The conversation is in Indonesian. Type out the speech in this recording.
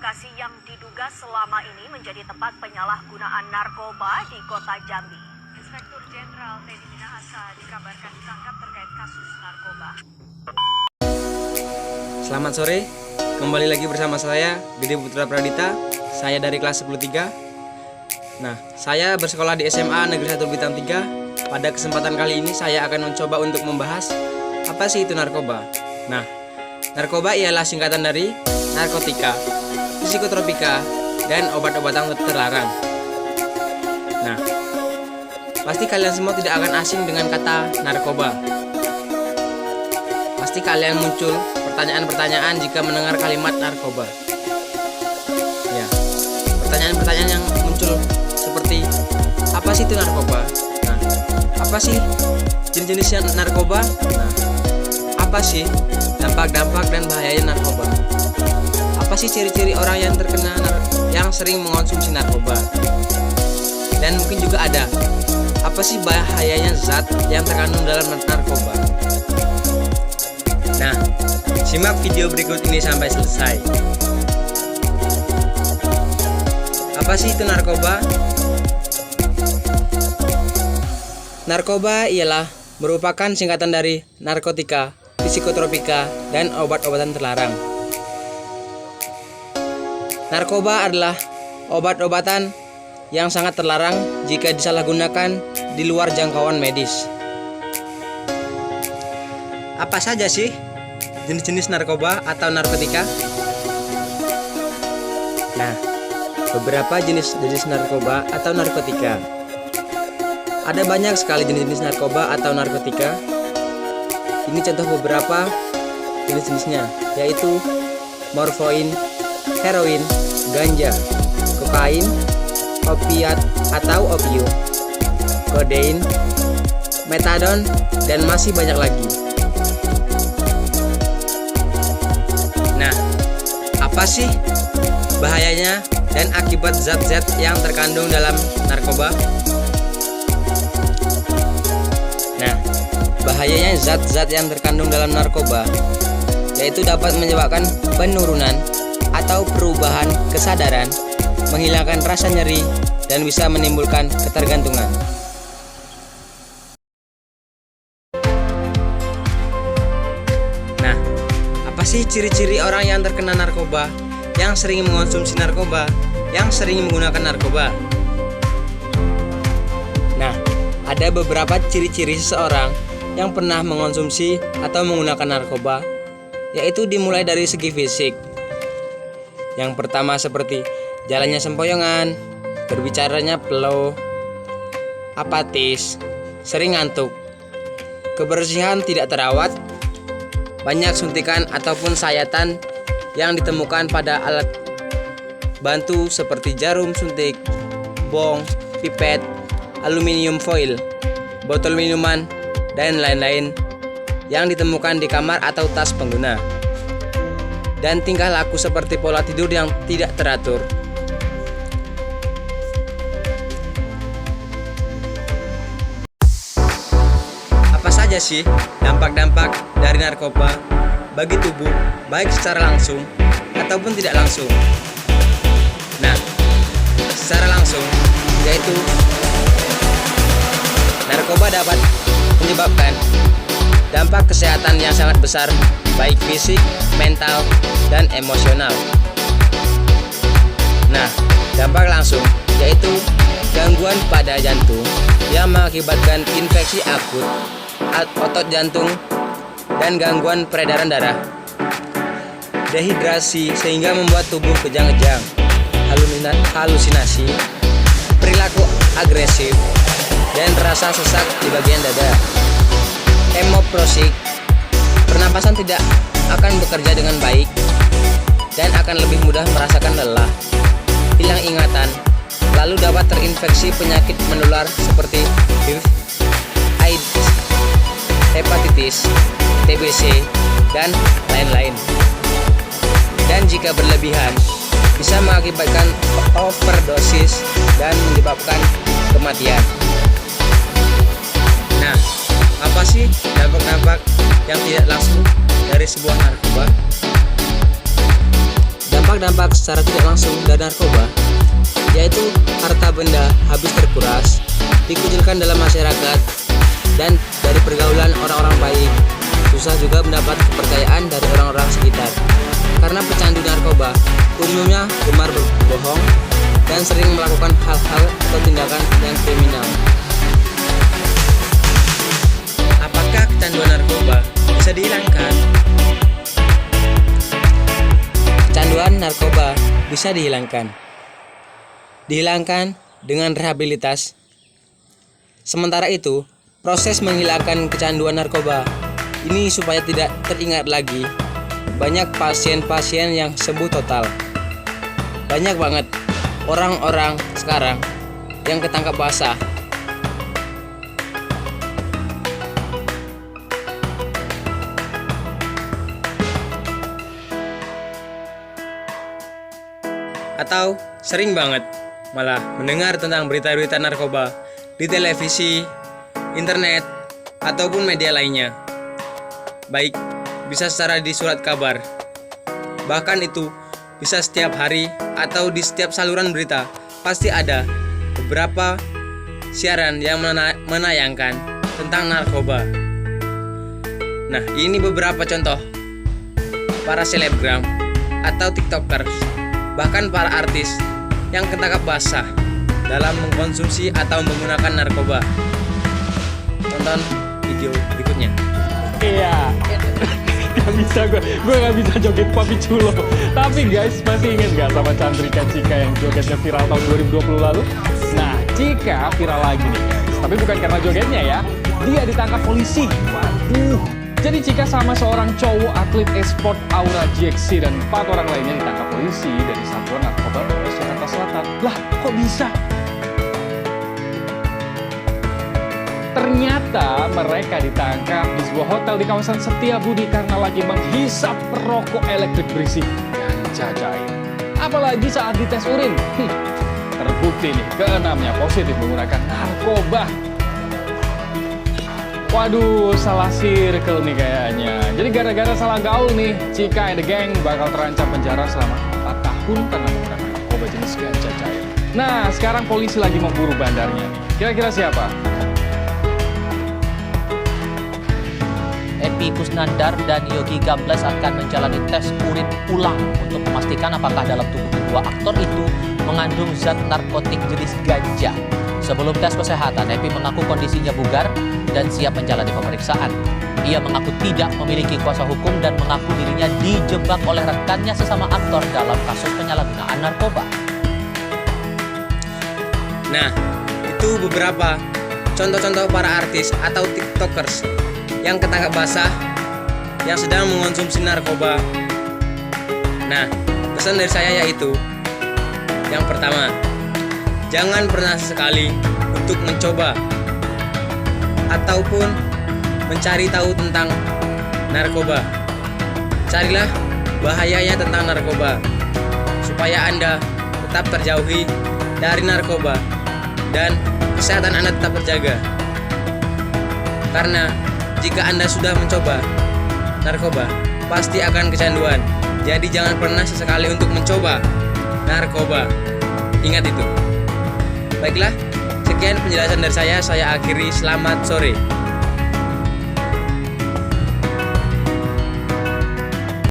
lokasi yang diduga selama ini menjadi tempat penyalahgunaan narkoba di kota Jambi. Inspektur Jenderal Teddy Minahasa dikabarkan ditangkap terkait kasus narkoba. Selamat sore, kembali lagi bersama saya Gede Putra Pradita. Saya dari kelas 10-3. Nah, saya bersekolah di SMA Negeri 1 Bintang 3. Pada kesempatan kali ini saya akan mencoba untuk membahas apa sih itu narkoba. Nah, narkoba ialah singkatan dari narkotika, psikotropika, dan obat-obatan terlarang. Nah, pasti kalian semua tidak akan asing dengan kata narkoba. Pasti kalian muncul pertanyaan-pertanyaan jika mendengar kalimat narkoba. Ya, pertanyaan-pertanyaan yang muncul seperti apa sih itu narkoba? Nah, apa sih jenis-jenis narkoba? Nah, apa sih dampak-dampak dan bahayanya narkoba? Apa sih ciri-ciri orang yang terkena yang sering mengonsumsi narkoba? Dan mungkin juga ada apa sih bahayanya zat yang terkandung dalam narkoba? Nah, simak video berikut ini sampai selesai. Apa sih itu narkoba? Narkoba ialah merupakan singkatan dari narkotika, psikotropika, dan obat-obatan terlarang. Narkoba adalah obat-obatan yang sangat terlarang jika disalahgunakan di luar jangkauan medis. Apa saja sih jenis-jenis narkoba atau narkotika? Nah, beberapa jenis-jenis narkoba atau narkotika. Ada banyak sekali jenis-jenis narkoba atau narkotika. Ini contoh beberapa jenis-jenisnya, yaitu morfin, heroin, ganja, kokain, opiat atau opium, kodein, metadon, dan masih banyak lagi. Nah, apa sih bahayanya dan akibat zat-zat yang terkandung dalam narkoba? Nah, bahayanya zat-zat yang terkandung dalam narkoba yaitu dapat menyebabkan penurunan atau perubahan kesadaran, menghilangkan rasa nyeri, dan bisa menimbulkan ketergantungan. Nah, apa sih ciri-ciri orang yang terkena narkoba, yang sering mengonsumsi narkoba, yang sering menggunakan narkoba? Nah, ada beberapa ciri-ciri seseorang yang pernah mengonsumsi atau menggunakan narkoba, yaitu dimulai dari segi fisik. Yang pertama seperti jalannya sempoyongan, berbicaranya pelau, apatis, sering ngantuk, kebersihan tidak terawat, banyak suntikan ataupun sayatan yang ditemukan pada alat bantu seperti jarum suntik, bong, pipet, aluminium foil, botol minuman, dan lain-lain yang ditemukan di kamar atau tas pengguna. Dan tingkah laku seperti pola tidur yang tidak teratur. Apa saja sih dampak-dampak dari narkoba bagi tubuh, baik secara langsung ataupun tidak langsung? Nah, secara langsung yaitu narkoba dapat menyebabkan dampak kesehatan yang sangat besar, baik fisik, mental, dan emosional. Nah, dampak langsung yaitu gangguan pada jantung yang mengakibatkan infeksi akut otot jantung dan gangguan peredaran darah, dehidrasi sehingga membuat tubuh kejang-kejang, halusinasi, perilaku agresif, dan rasa sesak di bagian dada, hemoprosik, pernapasan tidak akan bekerja dengan baik dan akan lebih mudah merasakan lelah, hilang ingatan, lalu dapat terinfeksi penyakit menular seperti HIV, AIDS, hepatitis, TBC, dan lain-lain. Dan jika berlebihan, bisa mengakibatkan overdosis dan menyebabkan kematian. Nah, apa sih dampak-dampak yang tidak langsung dari sebuah narkoba? Dampak-dampak secara tidak langsung dari narkoba yaitu harta benda habis terkuras, dikucilkan dalam masyarakat, dan dari pergaulan orang-orang baik susah juga mendapat kepercayaan dari orang-orang sekitar. Karena pecandu narkoba umumnya gemar berbohong dan sering melakukan hal-hal atau tindakan yang kriminal. Apakah kecanduan narkoba bisa dihilangkan? Kecanduan narkoba bisa dihilangkan. Dihilangkan dengan rehabilitas. Sementara itu, proses menghilangkan kecanduan narkoba ini supaya tidak teringat lagi. Banyak pasien-pasien yang sembuh total. Banyak banget orang-orang sekarang yang ketangkap basah. Atau sering banget malah mendengar tentang berita-berita narkoba di televisi, internet, ataupun media lainnya. Baik bisa secara di surat kabar, bahkan itu bisa setiap hari atau di setiap saluran berita pasti ada beberapa siaran yang menayangkan tentang narkoba. Nah, ini beberapa contoh para selebgram atau tiktokers, bahkan para artis yang ketangkap basah dalam mengkonsumsi atau menggunakan narkoba. Tonton video berikutnya. Iya. Gak bisa gue gak bisa joget Papi Culo. Tapi guys, masih inget gak sama Chandrika Cika yang jogetnya viral tahun 2020 lalu? Nah, Cika viral lagi nih guys. Tapi bukan karena jogetnya ya, dia ditangkap polisi. Waduh. Jadi Cika sama seorang cowok atlet e-sport Aura GXC dan 4 orang lainnya ditangkap polisi dari Satuan Narkoba Polres Jakarta Selatan. Lah, kok bisa? Ternyata mereka ditangkap di sebuah hotel di kawasan Setiabudi karena lagi menghisap rokok elektrik berisik ganja cair. Apalagi saat dites urin. Terbukti nih, keenamnya positif menggunakan narkoba. Waduh, salah circle nih kayaknya. Jadi gara-gara salah gaul nih, Cika and the gang bakal terancam penjara selama 4 tahun karena menggunakan narkoba jenis ganja cair. Nah, sekarang polisi lagi memburu bandarnya nih. Kira-kira siapa? Epi Kusnandar dan Yogi Gambles akan menjalani tes urin ulang untuk memastikan apakah dalam tubuh kedua aktor itu mengandung zat narkotik jenis ganja. Sebelum tes kesehatan, Epi mengaku kondisinya bugar dan siap menjalani pemeriksaan. Ia mengaku tidak memiliki kuasa hukum dan mengaku dirinya dijebak oleh rekannya sesama aktor dalam kasus penyalahgunaan narkoba. Nah, itu beberapa contoh-contoh para artis atau tiktokers yang ketangkap basah yang sedang mengonsumsi narkoba. Nah, pesan dari saya yaitu yang pertama, jangan pernah sesekali untuk mencoba ataupun mencari tahu tentang narkoba. Carilah bahayanya tentang narkoba supaya Anda tetap terjauhi dari narkoba dan kesehatan Anda tetap terjaga. Karena jika Anda sudah mencoba narkoba, pasti akan kecanduan. Jadi jangan pernah sesekali untuk mencoba narkoba. Ingat itu. Baiklah, sekian penjelasan dari saya akhiri. Selamat sore.